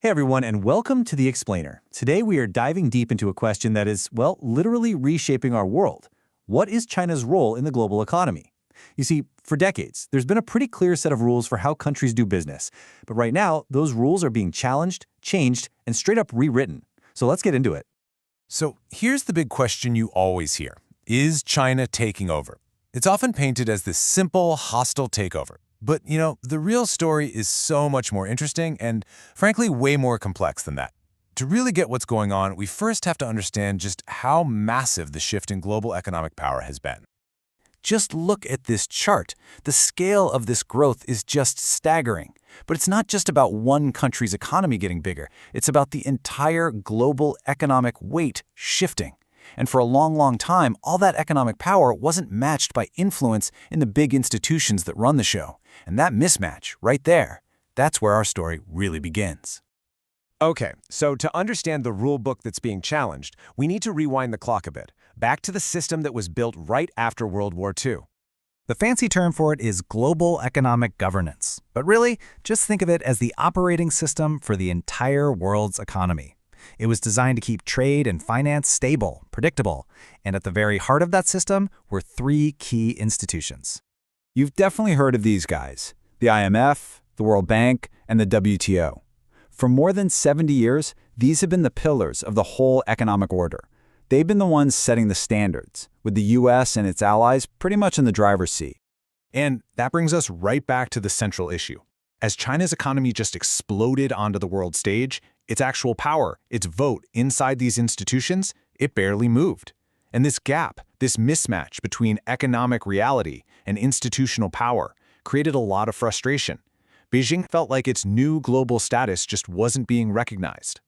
Hey everyone, and welcome to The Explainer. Today we are diving deep into a question that is, well, literally reshaping our world. What is China's role in the global economy? You see, for decades, there's been a pretty clear set of rules for how countries do business. But right now, those rules are being challenged, changed, and straight up rewritten. So let's get into it. So here's the big question you always hear. Is China taking over? It's often painted as this simple, hostile takeover. But, the real story is so much more interesting and, frankly, way more complex than that. To really get what's going on, we first have to understand just how massive the shift in global economic power has been. Just look at this chart. The scale of this growth is just staggering. But it's not just about one country's economy getting bigger. It's about the entire global economic weight shifting. And for a long, long time, all that economic power wasn't matched by influence in the big institutions that run the show. And that mismatch, right there, that's where our story really begins. Okay, so to understand the rule book that's being challenged, we need to rewind the clock a bit, back to the system that was built right after World War II. The fancy term for it is global economic governance. But really, just think of it as the operating system for the entire world's economy. It was designed to keep trade and finance stable, predictable, and at the very heart of that system were three key institutions. You've definitely heard of these guys: the IMF, the World Bank, and the WTO. For more than 70 years, these have been the pillars of the whole economic order. They've been the ones setting the standards, with the US and its allies pretty much in the driver's seat. And that brings us right back to the central issue. As China's economy just exploded onto the world stage, its actual power, its vote inside these institutions, it barely moved. And this gap, this mismatch between economic reality and institutional power, created a lot of frustration. Beijing felt like its new global status just wasn't being recognized.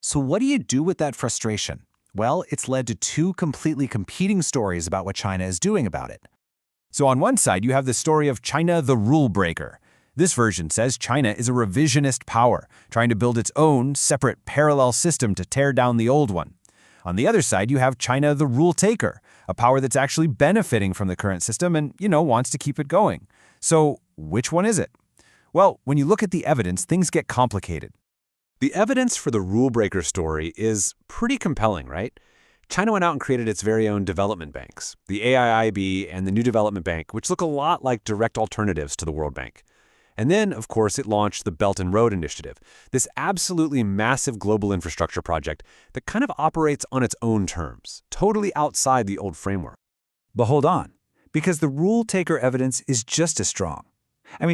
So what do you do with that frustration? Well, it's led to two completely competing stories about what China is doing about it. So on one side, you have the story of China the rule breaker. This version says China is a revisionist power, trying to build its own separate parallel system to tear down the old one. On the other side, you have China the rule taker, a power that's actually benefiting from the current system and, wants to keep it going. So which one is it? Well, when you look at the evidence, things get complicated. The evidence for the rule breaker story is pretty compelling, right? China went out and created its very own development banks, the AIIB and the New Development Bank, which look a lot like direct alternatives to the World Bank. And then, of course, it launched the Belt and Road Initiative, this absolutely massive global infrastructure project that kind of operates on its own terms, totally outside the old framework. But hold on, because the rule taker evidence is just as strong.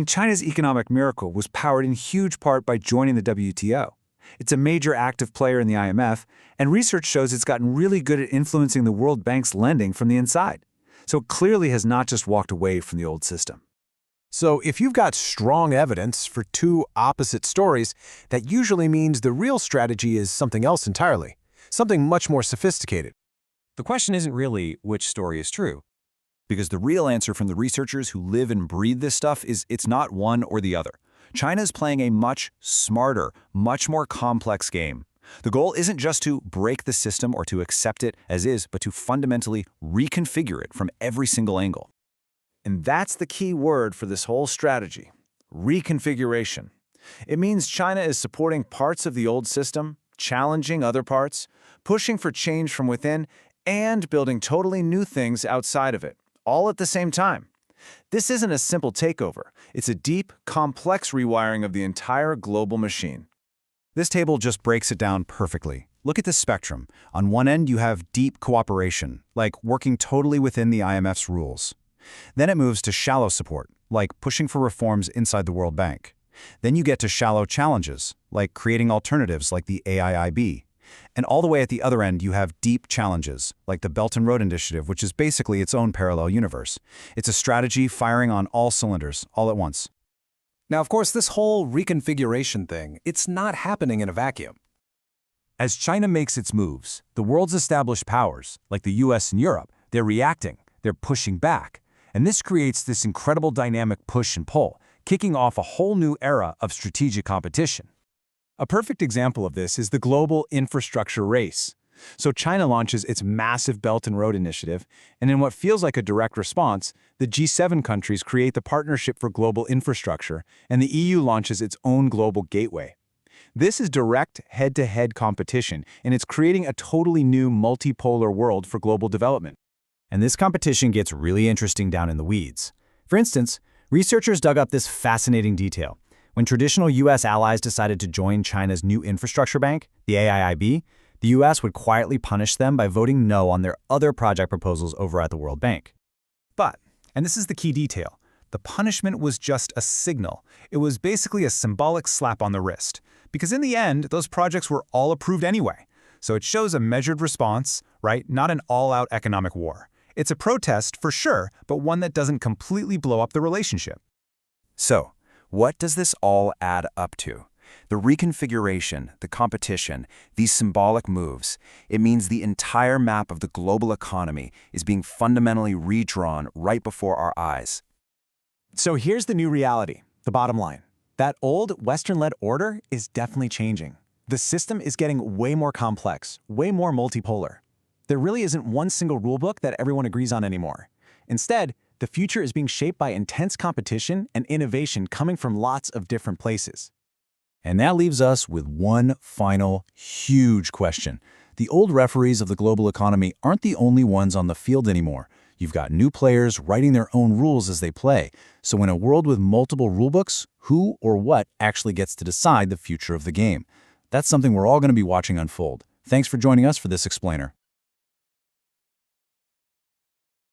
China's economic miracle was powered in huge part by joining the WTO. It's a major active player in the IMF, and research shows it's gotten really good at influencing the World Bank's lending from the inside. So it clearly has not just walked away from the old system. So if you've got strong evidence for two opposite stories, that usually means the real strategy is something else entirely, something much more sophisticated. The question isn't really which story is true, because the real answer from the researchers who live and breathe this stuff is it's not one or the other. China's playing a much smarter, much more complex game. The goal isn't just to break the system or to accept it as is, but to fundamentally reconfigure it from every single angle. And that's the key word for this whole strategy: reconfiguration. It means China is supporting parts of the old system, challenging other parts, pushing for change from within, and building totally new things outside of it, all at the same time. This isn't a simple takeover. It's a deep, complex rewiring of the entire global machine. This table just breaks it down perfectly. Look at this spectrum. On one end, you have deep cooperation, like working totally within the IMF's rules. Then it moves to shallow support, like pushing for reforms inside the World Bank. Then you get to shallow challenges, like creating alternatives like the AIIB. And all the way at the other end, you have deep challenges, like the Belt and Road Initiative, which is basically its own parallel universe. It's a strategy firing on all cylinders, all at once. Now, of course, this whole reconfiguration thing, it's not happening in a vacuum. As China makes its moves, the world's established powers, like the US and Europe, they're reacting, they're pushing back. And this creates this incredible dynamic push and pull, kicking off a whole new era of strategic competition. A perfect example of this is the global infrastructure race. So China launches its massive Belt and Road Initiative, and in what feels like a direct response, the G7 countries create the Partnership for Global Infrastructure, and the EU launches its own global gateway. This is direct head-to-head competition, and it's creating a totally new multipolar world for global development. And this competition gets really interesting down in the weeds. For instance, researchers dug up this fascinating detail. When traditional U.S. allies decided to join China's new infrastructure bank, the AIIB, the U.S. would quietly punish them by voting no on their other project proposals over at the World Bank. But, and this is the key detail, the punishment was just a signal. It was basically a symbolic slap on the wrist. Because in the end, those projects were all approved anyway. So it shows a measured response, right? Not an all-out economic war. It's a protest for sure, but one that doesn't completely blow up the relationship. So, what does this all add up to? The reconfiguration, the competition, these symbolic moves, it means the entire map of the global economy is being fundamentally redrawn right before our eyes. So here's the new reality, the bottom line. That old Western-led order is definitely changing. The system is getting way more complex, way more multipolar. There really isn't one single rulebook that everyone agrees on anymore. Instead, the future is being shaped by intense competition and innovation coming from lots of different places. And that leaves us with one final, huge question. The old referees of the global economy aren't the only ones on the field anymore. You've got new players writing their own rules as they play. So in a world with multiple rulebooks, who or what actually gets to decide the future of the game? That's something we're all going to be watching unfold. Thanks for joining us for this explainer.